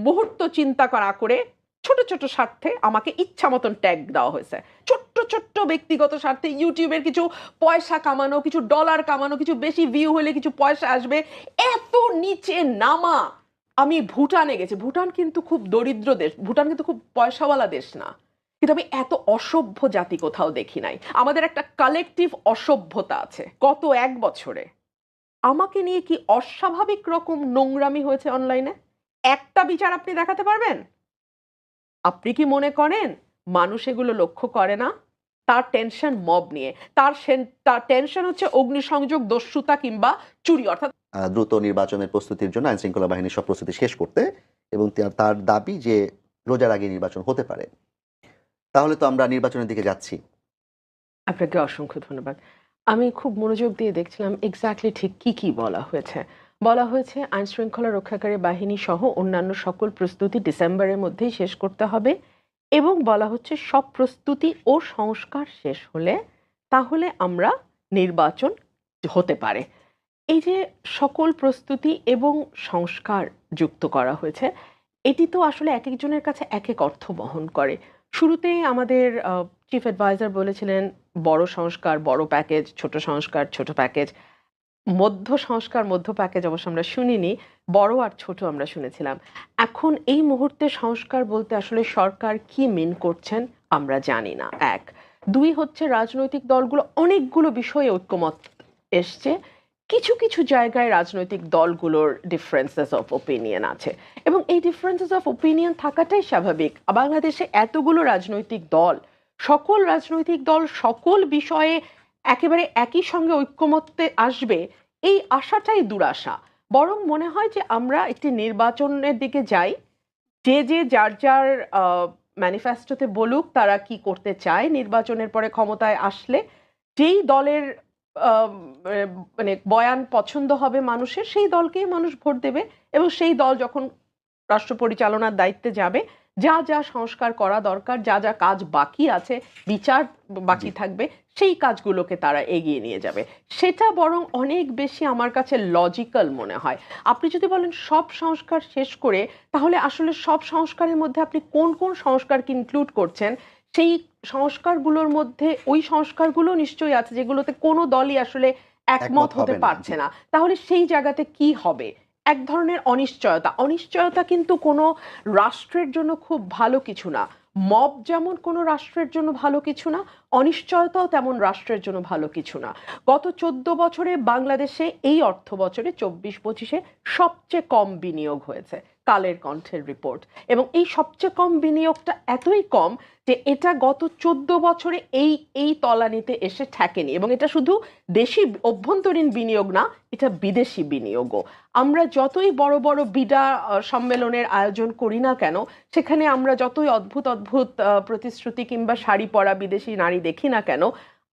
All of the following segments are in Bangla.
মুহূর্ত চিন্তা করা করে ছোট ছোট স্বার্থে আমাকে ইচ্ছা মতন ট্যাগ দেওয়া হয়েছে। ছোট্ট ছোট্ট ব্যক্তিগত স্বার্থে ইউটিউবের কিছু পয়সা কামানো, কিছু ডলার কামানো, কিছু বেশি ভিউ হলে কিছু পয়সা আসবে, এত নিচে নামা। আমি ভুটানে গেছি, ভুটান কিন্তু খুব দরিদ্র দেশ, ভুটান কিন্তু খুব পয়সাওয়ালা দেশ না, কিন্তু আমি এত অসভ্য জাতি কোথাও দেখি নাই। আমাদের একটা কালেকটিভ অসভ্যতা আছে গত 1 বছরে। আমাকে নিয়ে কি অস্বাভাবিক রকম নোংরামি হয়েছে অনলাইনে, একটা বিচার আপনি দেখাতে পারবেন? আপনি কি মনে করেন মানুষ এগুলো লক্ষ্য করে না? তার টেনশন মব নিয়ে, তার টেনশন হচ্ছে অগ্নিসংযোগ, দস্যুতা কিংবা চুরি। অর্থাৎ দ্রুত নির্বাচনের প্রস্তুতির জন্য আইন শৃঙ্খলা বাহিনীর সব প্রস্তুতি শেষ করতে, এবং তার দাবি যে রোজার আগে নির্বাচন হতে পারে। তাহলে তো আমরা নির্বাচনের দিকে যাচ্ছি। আপনাকে অসংখ্য ধন্যবাদ। আমি খুব মনোযোগ দিয়ে দেখছিলাম এক্স্যাক্টলি ঠিক কি বলা হয়েছে। বলা হয়েছে আইন শৃঙ্খলা রক্ষাকারী বাহিনী সহ অন্যান্য সকল প্রস্তুতি ডিসেম্বরের মধ্যেই শেষ করতে হবে, এবং বলা হচ্ছে সব প্রস্তুতি ও সংস্কার শেষ হলে তাহলে আমরা নির্বাচন হতে পারে। এই যে সকল প্রস্তুতি এবং সংস্কার যুক্ত করা হয়েছে, এটি তো আসলে এক একজনের কাছে এক এক অর্থ বহন করে। শুরুতেই আমাদের চিফ অ্যাডভাইজার বলেছিলেন বড় সংস্কার বড় প্যাকেজ, ছোট সংস্কার ছোট প্যাকেজ, মধ্য সংস্কার মধ্য প্যাকেজ অবশ্য আমরা শুনিনি, বড় আর ছোট আমরা শুনেছিলাম। এখন এই মুহূর্তে সংস্কার বলতে আসলে সরকার কি মিন করছেন আমরা জানি না। এক, দুই হচ্ছে রাজনৈতিক দলগুলো অনেকগুলো বিষয়ে ঐক্যমত এসছে, কিছু কিছু জায়গায় রাজনৈতিক দলগুলোর ডিফারেন্সেস অফ ওপিনিয়ন আছে, এবং এই ডিফারেন্সেস অফ ওপিনিয়ন থাকাটাই স্বাভাবিক। বাংলাদেশে এতগুলো রাজনৈতিক দল, সকল রাজনৈতিক দল সকল বিষয়ে একেবারে একই সঙ্গে ঐক্যমত্যে আসবে, এই আশাটাই দুরাশা। বরং মনে হয় যে আমরা একটি নির্বাচনের দিকে যাই, যে যার যার ম্যানিফেস্টোতে বলুক তারা কি করতে চায় নির্বাচনের পরে ক্ষমতায় আসলে, যেই দলের মানে বয়ান পছন্দ হবে মানুষের, সেই দলকেই মানুষ ভোট দেবে, এবং সেই দল যখন রাষ্ট্র পরিচালনার দায়িত্বে যাবে, যা যা সংস্কার করা দরকার, যা যা কাজ বাকি আছে, বিচার বাকি থাকবে, সেই কাজগুলোকে তারা এগিয়ে নিয়ে যাবে। সেটা বরং অনেক বেশি আমার কাছে লজিক্যাল মনে হয়। আপনি যদি বলেন সব সংস্কার শেষ করে, তাহলে আসলে সব সংস্কারের মধ্যে আপনি কোন কোন সংস্কারকে ইনক্লুড করছেন? সেই সংস্কারগুলোর মধ্যে ওই সংস্কারগুলো নিশ্চয়ই আছে যেগুলোতে কোনো দলই আসলে একমত হতে পারছে না। তাহলে সেই জায়গাতে কি হবে? এক ধরনের অনিশ্চয়তা। অনিশ্চয়তা কিন্তু কোনো রাষ্ট্রের জন্য খুব ভালো কিছু না। মব যেমন কোনো রাষ্ট্রের জন্য ভালো কিছু না, অনিশ্চয়তাও তেমন রাষ্ট্রের জন্য ভালো কিছু না। গত 14 বছরে বাংলাদেশে এই অর্থ বছরে 24-25-এ সবচেয়ে কম বিনিয়োগ হয়েছে, কালের কণ্ঠের রিপোর্ট। এবং এই সবচেয়ে কম বিনিয়োগটা এতই কম যে এটা গত 14 বছরে এই তলানিতে এসে ঠেকেনি, এবং এটা শুধু দেশি অভ্যন্তরীণ বিনিয়োগ না, এটা বিদেশি বিনিয়োগও। আমরা যতই বড় বড় বিডা সম্মেলনের আয়োজন করি না কেন, সেখানে আমরা যতই অদ্ভুত অদ্ভুত প্রতিশ্রুতি কিংবা শাড়ি পরা বিদেশি নারী দেখি না কেন,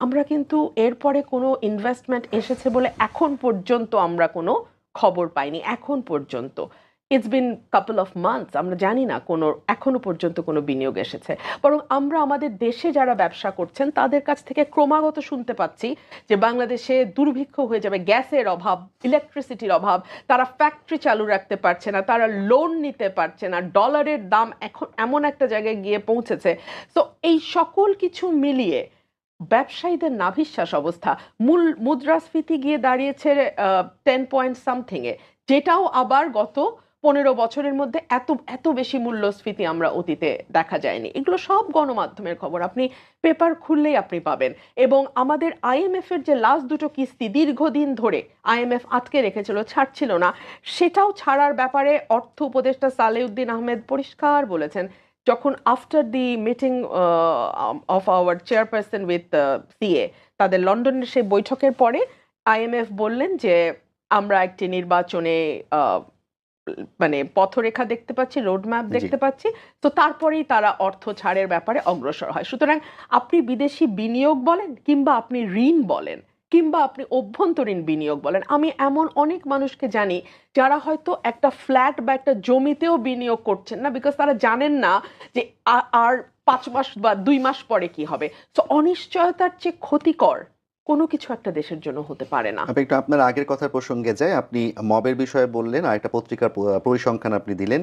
আমরা কিন্তু এরপরে কোনো ইনভেস্টমেন্ট এসেছে বলে এখন পর্যন্ত আমরা কোনো খবর পাইনি। এখন পর্যন্ত it's been couple of months, আমরা জানি না কোনো এখনো পর্যন্ত কোনো বিনিয়োগ এসেছে। বরং আমরা আমাদের দেশে যারা ব্যবসা করছেন তাদের কাছ থেকে ক্রমাগত শুনতে পাচ্ছি যে বাংলাদেশে দুর্ভিক্ষ হয়ে যাবে, গ্যাসের অভাব, ইলেকট্রিসিটির অভাব, তারা ফ্যাক্টরি চালু রাখতে পারছে না, তারা লোন নিতে পারছে না, ডলারের দাম এখন এমন একটা জায়গায় গিয়ে পৌঁছেছে। তো এই সকল কিছু মিলিয়ে ব্যবসায়ীদের নাভিশ্বাস অবস্থা, মূল মুদ্রাস্ফীতি গিয়ে দাঁড়িয়েছে 10 পয়েন্ট সামথিংয়ে, যেটাও আবার গত 15 বছরের মধ্যে এত এত বেশি মূল্যস্ফীতি আমরা অতীতে দেখা যায়নি। এগুলো সব গণমাধ্যমের খবর, আপনি পেপার খুললেই আপনি পাবেন। এবং আমাদের আইএমএফ এর যে লাস্ট দুটো কিস্তি দীর্ঘদিন ধরে আইএমএফ আটকে রেখেছিল, ছাড়ছিল না, সেটাও ছাড়ার ব্যাপারে অর্থ উপদেষ্টা সালেউদ্দিন আহমেদ পরিষ্কার বলেছেন, যখন after the meeting of our chairperson with CA, তাদের লন্ডনের সেই বৈঠকের পরে আইএমএফ বললেন যে আমরা একটি নির্বাচনে মানে পথরেখা দেখতে পাচ্ছি, রোডম্যাপ দেখতে পাচ্ছি, তো তারপরেই তারা অর্থ ছাড়ের ব্যাপারে অগ্রসর হয়। সুতরাং আপনি বিদেশি বিনিয়োগ বলেন, কিংবা আপনি ঋণ বলেন, কিংবা আপনি অভ্যন্তরীণ বিনিয়োগ বলেন, আমি এমন অনেক মানুষকে জানি যারা হয়তো একটা ফ্ল্যাট বা একটা জমিতেও বিনিয়োগ করছেন না, বিকজ তারা জানেন না যে আর 5 মাস বা 2 মাস পরে কি হবে। তো অনিশ্চয়তার চেয়ে ক্ষতিকর কোনো কিছু একটা দেশের জন্য হতে পারে না। আপনি একটু আপনার আগের কথার প্রসঙ্গে যাই, আপনি মবের বিষয়ে বললেন, আর একটা পত্রিকার পরিসংখ্যান আপনি দিলেন।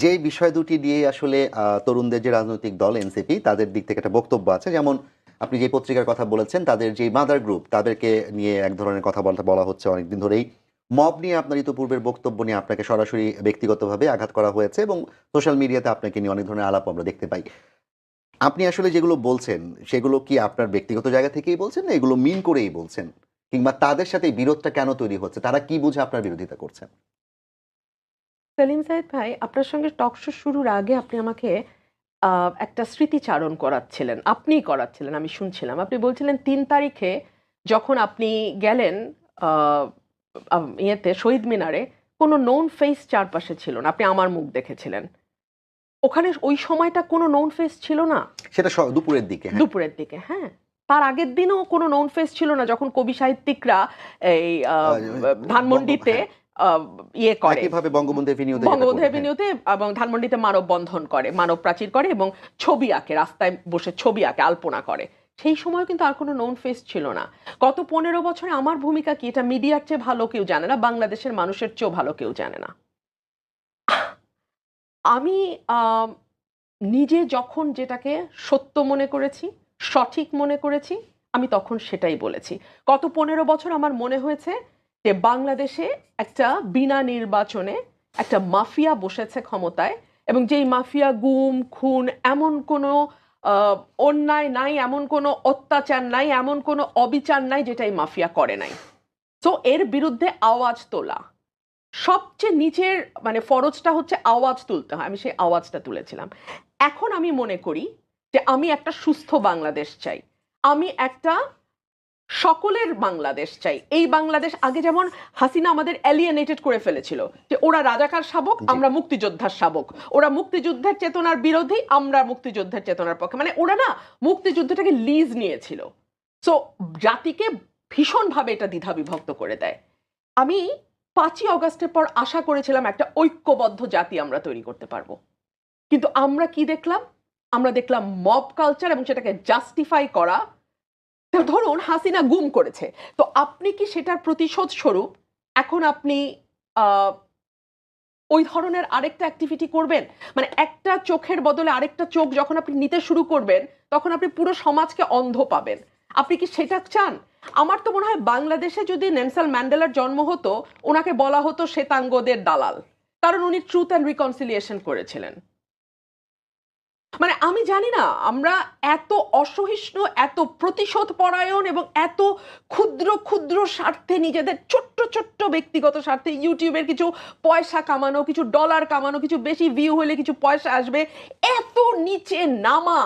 যে বিষয় দুটি দিয়ে আসলে তরুণদের যে রাজনৈতিক দল এনসিপি তাদের দিক থেকে একটা বক্তব্য আছে, যেমন আপনি যে পত্রিকার কথা বলেছেন তাদের যে মাদার গ্রুপ তাদেরকে নিয়ে এক ধরনের কথা বলা হচ্ছে অনেকদিন ধরেই। মব নিয়ে আপনার ইতিপূর্বের বক্তব্য নিয়ে আপনাকে সরাসরি ব্যক্তিগতভাবে আঘাত করা হয়েছে এবং সোশ্যাল মিডিয়াতে আপনাকে নিয়ে অনেক ধরনের আলাপ আমরা দেখতে পাই। আপনি আসলে যেগুলো বলছেন সেগুলো কি আপনার ব্যক্তিগত জায়গা থেকেই বলছেন, না এগুলো মিন করেই বলছেন, কিংবা তাদের সাথে এই বিরোধটা কেন তৈরি হচ্ছে, তারা কি বুঝে আপনার বিরোধিতা করছেন? সেলিম সাইদ ভাই, আপনার সঙ্গে টক শো শুরুর আগে আপনি আমাকে একটা স্মৃতিচারণ করাচ্ছিলেন। আপনিই করাচ্ছিলেন, আমি শুনছিলাম। আপনি বলছিলেন ৩ তারিখে যখন আপনি গেলেন আ ইয়েতে শহীদ মিনারে, কোনো নোন ফেস চারপাশে ছিল না। আপনি আমার মুখ দেখেছিলেন। ওখানে ওই সময়টা কোনো নোন ফেস ছিল না? সেটা দুপুরের দিকে, হ্যাঁ। দুপুরের দিকে, হ্যাঁ। তার আগের দিনও কোনো নোন ফেস ছিল না যখন কবি সাহিত্যিকরা এই ধানমন্ডিতে হ্যাঁ, আ ইয়ে করে, একইভাবে বঙ্গবন্ধু এভিনিউতে যেটা বঙ্গবন্ধু করলেন, হ্যাঁ। এভিনিউতে এবং ধানমন্ডিতে মানববন্ধন করে, মানব প্রাচীর করে এবং ছবি আঁকে, রাস্তায় বসে ছবি আঁকে, আলপনা করে। সেই সময় কিন্তু আর কোনো নোন ফেস ছিল না। গত ১৫ বছরে আমার ভূমিকা কি, এটা মিডিয়ার চেয়ে ভালো কেউ জানে না, বাংলাদেশের মানুষের চেয়েও ভালো কেউ জানে না। আমি আ নিজে যখন যেটাকে সত্য মনে করেছি, সঠিক মনে করেছি, আমি তখন সেটাই বলেছি। গত ১৫ বছর আমার মনে হয়েছে যে বাংলাদেশে একটা বিনা নির্বাচনে একটা মাফিয়া বসেছে ক্ষমতায়, এবং যেই মাফিয়া গুম, খুন, এমন কোনো আ অন্যায় নাই, এমন কোনো অত্যাচার নাই, এমন কোনো অবিচার নাই যেটা এই মাফিয়া করে নাই। সো এর বিরুদ্ধে আওয়াজ তোলা। সবচেয়ে নিচের মানে ফরজটা হচ্ছে আওয়াজ তুলতে হয়। আমি সেই আওয়াজটা তুলেছিলাম। এখন আমি মনে করি যে আমি একটা সুস্থ বাংলাদেশ চাই। আমি একটা সকলের বাংলাদেশ চাই। এই বাংলাদেশ, আগে যেমন হাসিনা আমাদের এলিয়েনেটেড করে ফেলেছিল যে ওরা রাজাকার শাবক, জি। আমরা মুক্তিযোদ্ধার শাবক। ওরা মুক্তিযুদ্ধের চেতনার বিরোধী, আমরা মুক্তিযুদ্ধের চেতনার পক্ষে। মানে ওরা না মুক্তিযুদ্ধটাকে লিজ নিয়েছিল। সো জাতিকে ভীষণভাবে এটা দ্বিধাবিভক্ত করে দেয়। আমি ৫ই অগাস্টের পর আশা করেছিলাম একটা ঐক্যবদ্ধ জাতি আমরা তৈরি করতে পারবো। কিন্তু আমরা কি দেখলাম? আমরা দেখলাম মব কালচার, এবং সেটাকে জাস্টিফাই করা। তো ধরুন হাসিনা গুম করেছে। তো আপনি কি সেটার প্রতিশোধ স্বরূপ এখন আপনি আ ওই ধরনের আরেকটা অ্যাক্টিভিটি করবেন? মানে একটা চোখের বদলে আরেকটা চোখ যখন আপনি নিতে শুরু করবেন, তখন আপনি পুরো সমাজকে অন্ধ পাবেন। আপনি কি সেটা চান? আমার তো মনে হয় বাংলাদেশে যদি নেলসন ম্যান্ডেলার জন্ম হতো, উনাকে বলা হতো শ্বেতাঙ্গদের দালাল। কারণ উনি ট্রুথ অ্যান্ড রিকনসিলিয়েশন করেছিলেন। মানে আমি জানি না, আমরা এত অসহিষ্ণু, এত প্রতিশোধ পরায়ণ এবং এত ক্ষুদ্র, ক্ষুদ্র স্বার্থে, নিজেদের ছোট্ট, ছোট্ট ব্যক্তিগত স্বার্থে, ইউটিউবের কিছু পয়সা কামানো, কিছু ডলার কামানো, কিছু বেশি ভিউ হলে কিছু পয়সা আসবে, এত নিচে নামা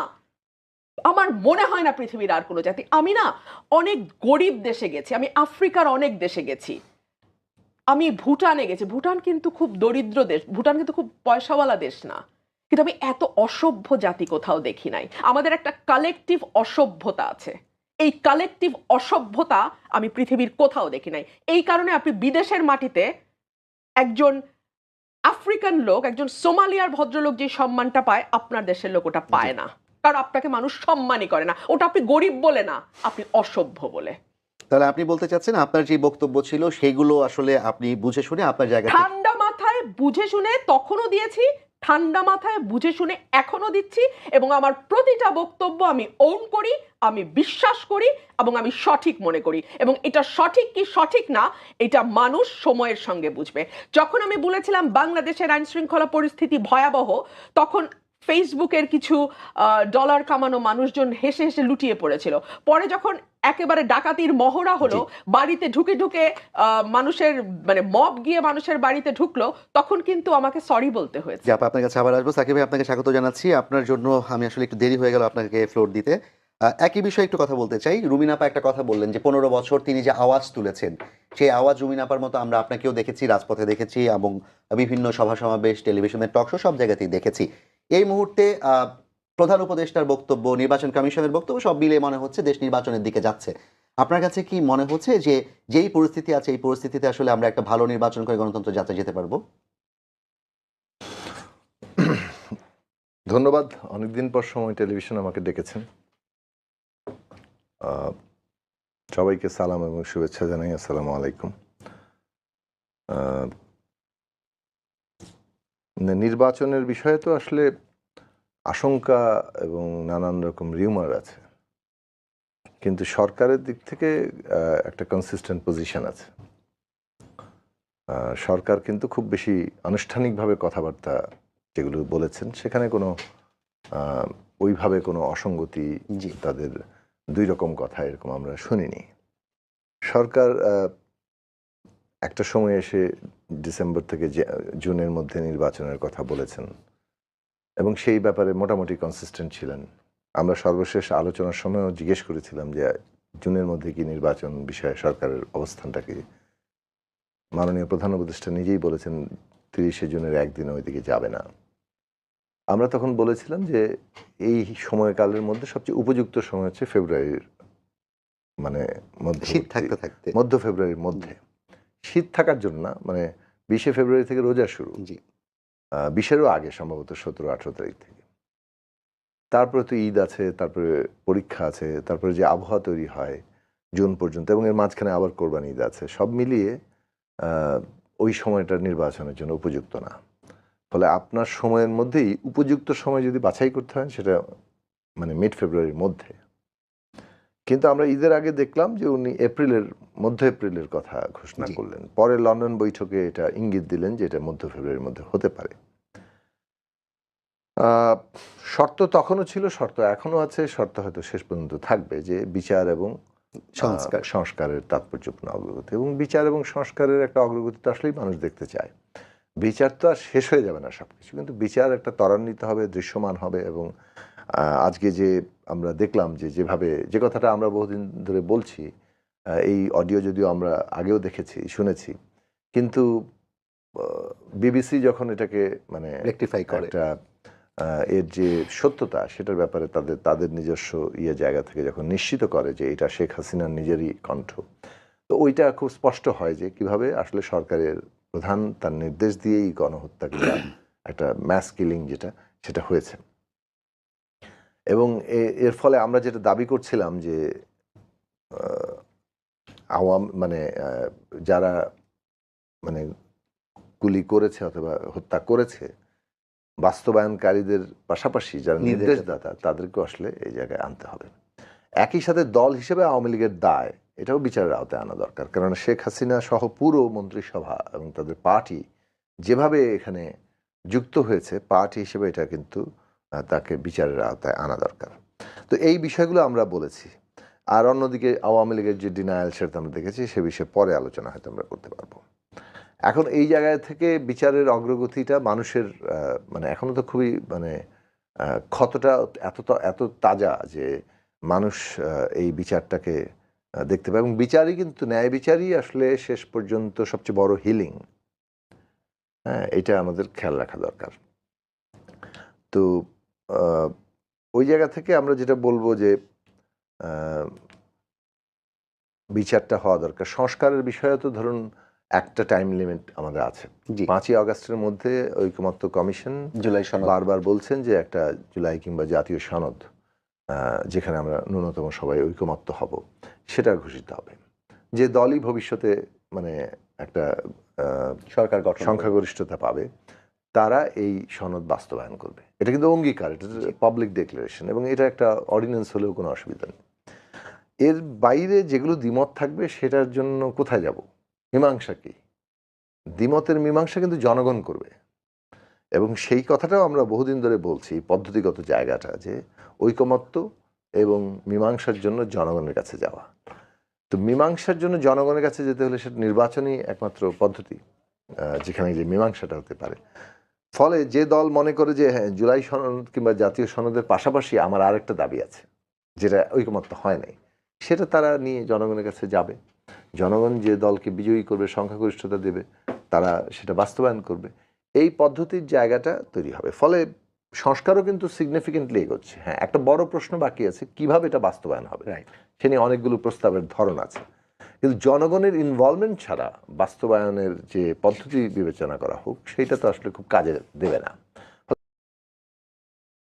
আমার মনে হয় না পৃথিবীর আর কোনো জাতি। আমি না অনেক গরিব দেশে গেছি, আমি আফ্রিকার অনেক দেশে গেছি। আমি ভুটানে গেছি। ভুটান কিন্তু খুব দরিদ্র দেশ। ভুটান কিন্তু খুব পয়সাওয়ালা দেশ না। কিন্তু আমি এত অসভ্য জাতি কোথাও দেখি নাই। আমাদের একটা কালেকটিভ অসভ্যতা আছে। এই কালেকটিভ অসভ্যতা আমি পৃথিবীর কোথাও দেখি নাই। এই কারণে আপনি বিদেশের মাটিতে একজন আফ্রিকান লোক, একজন সোমালিয়ার ভদ্রলোক যে সম্মানটা পায়, আপনার দেশের লোক ওটা পায় না। কারণ আপনাকে মানুষ সম্মানই করে না। ওটা আপনি গরিব বলে না, আপনি অসভ্য বলে। তাহলে আপনি বলতে চাচ্ছেন আপনার যে বক্তব্য ছিল সেগুলো আসলে আপনি বুঝে শুনে আপনার জায়গা থেকে। ঠান্ডা মাথায় বুঝে শুনে তখনও দিয়েছি, ঠান্ডা মাথায় বুঝে শুনে এখনো দিচ্ছি, এবং আমার প্রতিটা বক্তব্য আমি ওন করি, আমি বিশ্বাস করি এবং আমি সঠিক মনে করি, এবং এটা সঠিক কি সঠিক না এটা মানুষ সময়ের সঙ্গে বুঝবে। যখন আমি বলেছিলাম বাংলাদেশের আইন শৃঙ্খলা পরিস্থিতি ভয়াবহ, তখন ফেসবুকের কিছু ডলার কামানো মানুষজন হেসে হেসে লুটিয়ে পড়েছিল। পরে যখন একেবারে ডাকাতির মহড়া হলো, বাড়িতে ঢুকে ঢুকে মানুষের মানে মব গিয়ে মানুষের বাড়িতে ঢুকলো, তখন কিন্তু আমাকে সরি বলতে হয়েছে। জি আপা, আপনার কাছে আবার আসবো। সাকিব ভাই, আপনাকে স্বাগত জানাচ্ছি। আপনার জন্য আমি আসলে একটু দেরি হয়ে গেল আপনাকে ফ্লোর দিতে। একই বিষয়ে একটু কথা বলতে চাই। রুমিন আপা একটা কথা বললেন যে ১৫ বছর তিনি যে আওয়াজ তুলেছেন, সেই আওয়াজ রুমিন আপার মতো আমরা আপনাকেও দেখেছি, রাজপথে দেখেছি এবং বিভিন্ন সভা সমাবেশ, টেলিভিশনের টক শো সব জায়গাতেই দেখেছি। এই মুহূর্তে প্রধান উপদেষ্টার বক্তব্য, নির্বাচন কমিশনের বক্তব্য সব মিলিয়ে মনে হচ্ছে দেশ নির্বাচনের দিকে যাচ্ছে। আপনার কাছে কি মনে হচ্ছে যে যেই পরিস্থিতি আছে এই পরিস্থিতিতে আসলে আমরা একটা ভালো নির্বাচন করে গণতন্ত্র যাত্রা যেতে পারবো? ধন্যবাদ। অনেকদিন পর সময় টেলিভিশন আমাকে ডেকেছেন। আহ, সবাইকে সালাম এবং শুভেচ্ছা জানাই। আসসালামু আলাইকুম। নির্বাচনের বিষয়ে তো আসলে আশঙ্কা এবং নানান রকম রিউমার আছে, কিন্তু সরকারের দিক থেকে একটা কনসিস্টেন্ট পজিশন আছে। সরকার কিন্তু খুব বেশি আনুষ্ঠানিকভাবে কথাবার্তা যেগুলো বলেছেন সেখানে কোনো ওইভাবে কোনো অসঙ্গতি, তাদের দুই রকম কথা এরকম আমরা শুনিনি। সরকার একটা সময় এসে ডিসেম্বর থেকে জুনের মধ্যে নির্বাচনের কথা বলেছেন এবং সেই ব্যাপারে মোটামুটি কনসিস্টেন্ট ছিলেন। আমরা সর্বশেষ আলোচনার সময়ও জিজ্ঞেস করেছিলাম যে জুনের মধ্যে কি নির্বাচন বিষয়ে সরকারের অবস্থানটা কি। মাননীয় প্রধান উপদেষ্টা নিজেই বলেছেন 30শে জুনের একদিন ওইদিকে যাবে না। আমরা তখন বলেছিলাম যে এই সময়কালের মধ্যে সবচেয়ে উপযুক্ত সময় হচ্ছে ফেব্রুয়ারির মানে শীত থাকতে থাকতে মধ্য ফেব্রুয়ারির মধ্যে। শীত থাকার জন্য না, মানে 20শে ফেব্রুয়ারি থেকে রোজা শুরু, 20-এরও আগে সম্ভবত 17-18 তারিখ থেকে। তারপরে তো ঈদ আছে, তারপরে পরীক্ষা আছে, তারপরে যে আবহাওয়া তৈরি হয় জুন পর্যন্ত, এবং এর মাঝখানে আবার কোরবানি ঈদ আছে, সব মিলিয়ে ওই সময়টা নির্বাচনের জন্য উপযুক্ত না। ফলে আপনার সময়ের মধ্যেই উপযুক্ত সময় যদি বাছাই করতে হয় সেটা মানে মিড ফেব্রুয়ারির মধ্যে। কিন্তু আমরা ঈদের আগে দেখলাম যে উনি মধ্য এপ্রিলের কথা ঘোষণা করলেন, পরে লন্ডন বৈঠকে এটা ইঙ্গিত দিলেন যে এটা মধ্য ফেব্রুয়ারির মধ্যে হতে পারে। শর্ত তখনও ছিল, শর্ত এখনো আছে, শর্ত হয়তো শেষ পর্যন্ত থাকবে যে বিচার এবং সংস্কারের তাৎপর্যপূর্ণ অগ্রগতি। এবং বিচার এবং সংস্কারের একটা অগ্রগতি তো আসলেই মানুষ দেখতে চায়। বিচার তো আর শেষ হয়ে যাবে না সবকিছু, কিন্তু বিচার একটা ত্বরান্বিত হবে, দৃশ্যমান হবে। এবং আজকে যে আমরা দেখলাম যেভাবে যে কথাটা আমরা বহুদিন ধরে বলছি, এই অডিও যদিও আমরা আগেও দেখেছি শুনেছি, কিন্তু বিবিসি যখন এটাকে মানে রেকটিফাই করে, একটা এর যে সত্যতা সেটার ব্যাপারে তাদের নিজস্ব জায়গা থেকে যখন নিশ্চিত করে যে এটা শেখ হাসিনার নিজেরই কণ্ঠ, তো ওইটা খুব স্পষ্ট হয় যে কিভাবে আসলে সরকারের প্রধান তার নির্দেশ দিয়েই গণহত্যা কিংবা একটা ম্যাস কিলিং সেটা হয়েছে। এবং এর ফলে আমরা যেটা দাবি করছিলাম যে মানে যারা মানে গুলি করেছে অথবা হত্যা করেছে, বাস্তবায়নকারীদের পাশাপাশি যারা নির্দেশদাতা তাদেরকে আসলে এই জায়গায় আনতে হবে। একই সাথে দল হিসেবে আওয়ামী লীগের দায় এটাও বিচারের আওতায় আনা দরকার, কারণ শেখ হাসিনা সহ পুরো মন্ত্রিসভা এবং তাদের পার্টি যেভাবে এখানে যুক্ত হয়েছে, পার্টি হিসেবে এটা কিন্তু তাকে বিচারের আওতায় আনা দরকার। তো এই বিষয়গুলো আমরা বলেছি। আর অন্যদিকে আওয়ামী লীগের যে ডিনায়াল সেটা আমরা দেখেছি, সে বিষয়ে পরে আলোচনা হয়তো আমরা করতে পারবো। এখন এই জায়গায় থেকে বিচারের অগ্রগতিটা মানুষের মানে এখনো তো খুবই মানে ক্ষতটা এত তাজা যে মানুষ এই বিচারটাকে দেখতে পায়। এবং বিচারই কিন্তু ন্যায় বিচারই আসলে শেষ পর্যন্ত সবচেয়ে বড় হিলিং। হ্যাঁ, এটা আমাদের খেয়াল রাখা দরকার। তো ওই জায়গা থেকে আমরা যেটা বলবো যে বিচারটা হওয়া দরকার। সংস্কারের বিষয়ে তো ধরুন একটা টাইম লিমিট আমাদের আছে, 5ই আগস্টের মধ্যে ঐকমত্য কমিশন জুলাই সনদ বারবার বলছেন যে একটা জুলাই কিংবা জাতীয় সনদ যেখানে আমরা ন্যূনতম সবাই ঐকমত্য হব সেটা ঘোষিত হবে। যে দলই ভবিষ্যতে মানে একটা সরকার গঠন সংখ্যাগরিষ্ঠতা পাবে তারা এই সনদ বাস্তবায়ন করবে। এটা কিন্তু অঙ্গীকার, এটা পাবলিক ডিক্লারেশন, এবং এটা একটা অর্ডিন্যান্স হলেও কোনো অসুবিধা নেই। এর বাইরে যেগুলো দ্বিমত থাকবে সেটার জন্য কোথায় যাব? মীমাংসা কি? দ্বিমতের মীমাংসা কিন্তু জনগণ করবে। এবং সেই কথাটাও আমরা বহুদিন ধরে বলছি, পদ্ধতিগত জায়গাটা যে ঐকমত্য এবং মীমাংসার জন্য জনগণের কাছে যাওয়া। তো মীমাংসার জন্য জনগণের কাছে যেতে হলে সেটা নির্বাচনই একমাত্র পদ্ধতি যেখানে যে মীমাংসাটা হতে পারে। ফলে যে দল মনে করে যে হ্যাঁ, জুলাই সনদ কিংবা জাতীয় সনদের পাশাপাশি আমার আরেকটা দাবি আছে যেটা ঐকমত্য হয় নাই, সেটা তারা নিয়ে জনগণের কাছে যাবে। জনগণ যে দলকে বিজয়ী করবে, সংখ্যাগরিষ্ঠতা দেবে, তারা সেটা বাস্তবায়ন করবে। এই পদ্ধতির জায়গাটা তৈরি হবে। ফলে সংস্কারও কিন্তু সিগনিফিকেন্টলি এগোচ্ছে। হ্যাঁ, একটা বড় প্রশ্ন বাকি আছে, কিভাবে এটা বাস্তবায়ন হবে। সে নিয়ে অনেকগুলো প্রস্তাবের ধরন আছে, কিন্তু জনগণের ইনভলভমেন্ট ছাড়া বাস্তবায়নের যে পদ্ধতি বিবেচনা করা হোক সেটা তো আসলে খুব কাজে দেবে না।